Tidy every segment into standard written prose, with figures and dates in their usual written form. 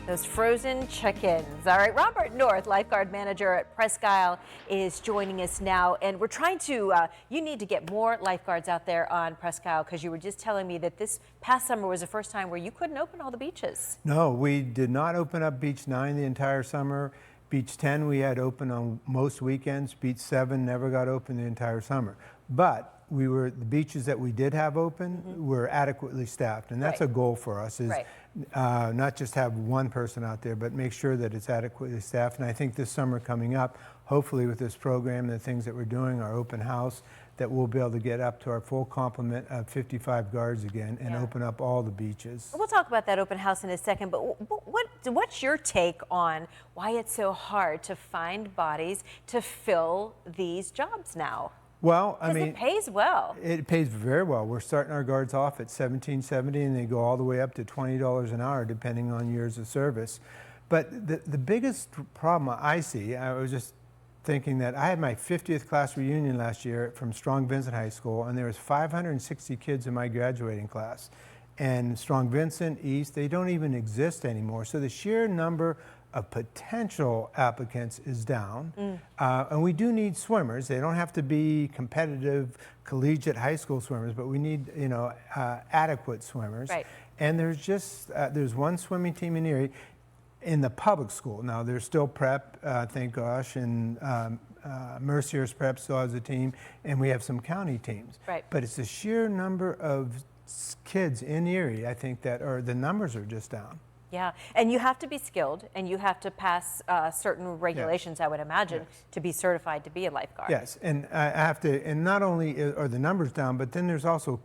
Those frozen chickens. All right, Robert North, lifeguard manager at Presque is joining us now. And we're trying to, you need to get more lifeguards out there on Presque because you were just telling me that this past summer was the first time where you couldn't open all the beaches. No, we did not open up Beach 9 the entire summer. Beach 10 we had open on most weekends. Beach 7 never got open the entire summer. But the beaches that we did have open were adequately staffed, and that's a goal for us, is not just have one person out there, but make sure that it's adequately staffed. And I think this summer coming up, hopefully with this program and the things that we're doing, our open house, that we'll be able to get up to our full complement of 55 guards again and open up all the beaches. We'll talk about that open house in a second, but what's your take on why it's so hard to find bodies to fill these jobs now? Well, I mean, it pays well. It pays very well. We're starting our guards off at $17.70, and they go all the way up to $20 an hour, depending on years of service. But the biggest problem I see, I was just thinking that I had my 50th class reunion last year from Strong Vincent High School, and there was 560 kids in my graduating class. And Strong Vincent, East, they don't even exist anymore. So the sheer number of potential applicants is down. And we do need swimmers. They don't have to be competitive collegiate high school swimmers, but we need, adequate swimmers. Right. And there's just, there's one swimming team in Erie in the public school. Now there's still prep, thank gosh, and Mercier's prep still has a team, and we have some county teams. Right. But it's the sheer number of kids in Erie, I think, that the numbers are just down. Yeah, and you have to be skilled, and you have to pass certain regulations, I would imagine, to be certified to be a lifeguard. Yes, and I have to, and not only are the numbers down, but then there's also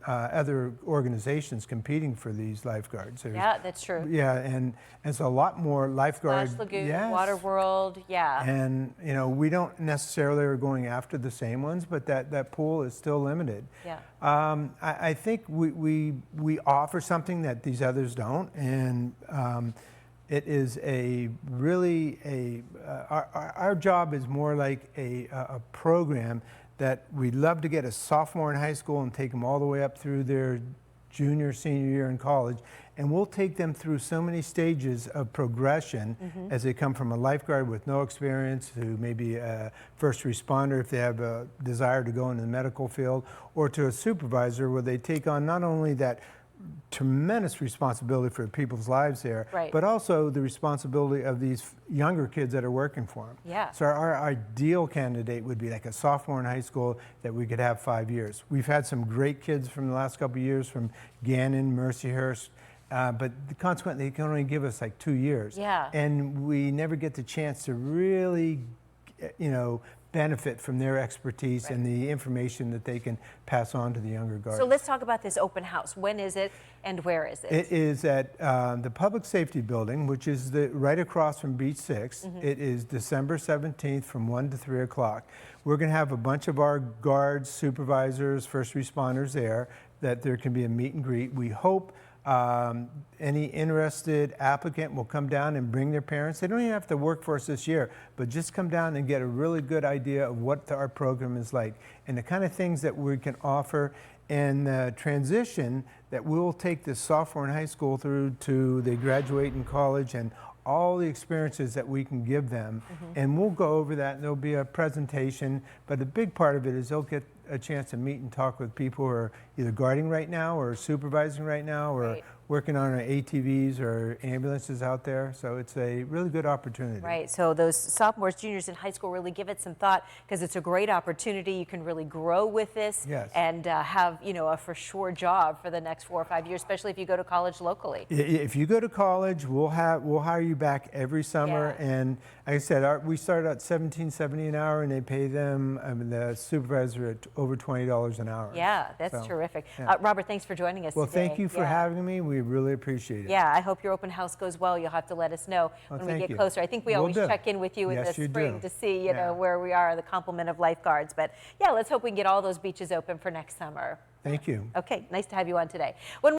other organizations competing for these lifeguards. Yeah, that's true. Yeah, and so a lot more lifeguards. Splash Lagoon, Water World, And we don't necessarily are going after the same ones, but that pool is still limited. Yeah. I think we offer something that these others don't, and it is our job is more like a program that we'd love to get a sophomore in high school and take them all the way up through their junior, senior year in college. And we'll take them through so many stages of progression as they come from a lifeguard with no experience to maybe a first responder if they have a desire to go into the medical field, or to a supervisor where they take on not only that tremendous responsibility for people's lives there, but also the responsibility of these younger kids that are working for them. Yeah. So our ideal candidate would be like a sophomore in high school that we could have 5 years. We've had some great kids from the last couple of years from Gannon, Mercyhurst, but consequently they can only give us like 2 years. Yeah. And we never get the chance to really, benefit from their expertise and the information that they can pass on to the younger guards. So let's talk about this open house. When is it and where is it? It is at the Public Safety Building, which is right across from Beach 6. It is December 17th from 1 to 3 o'clock. We're going to have a bunch of our guards, supervisors, first responders there, that there can be a meet and greet. We hope any interested applicant will come down and bring their parents. They don't even have to work for us this year, but just come down and get a really good idea of what our program is like and the kind of things that we can offer, and the transition that we'll take this sophomore in high school through to they graduate in college, and all the experiences that we can give them. And we'll go over that, and there'll be a presentation, but a big part of it is they'll get a chance to meet and talk with people who are either guarding right now or supervising right now or working on our ATVs or ambulances out there. So it's a really good opportunity. Right, so those sophomores, juniors in high school, really give it some thought, because it's a great opportunity. You can really grow with this and have, a for sure job for the next 4 or 5 years, especially if you go to college locally. If you go to college, we'll hire you back every summer. And like I said, we start at $17.70 an hour, and they pay them, the supervisor, at over $20 an hour. Yeah, that's terrific. Robert, thanks for joining us today. Well, thank you for having me. We really appreciate it. Yeah, I hope your open house goes well. You'll have to let us know when we get closer. I think we always check in with you in the spring to see, where we are, the complement of lifeguards. But yeah, let's hope we can get all those beaches open for next summer. Thank you. Okay, nice to have you on today.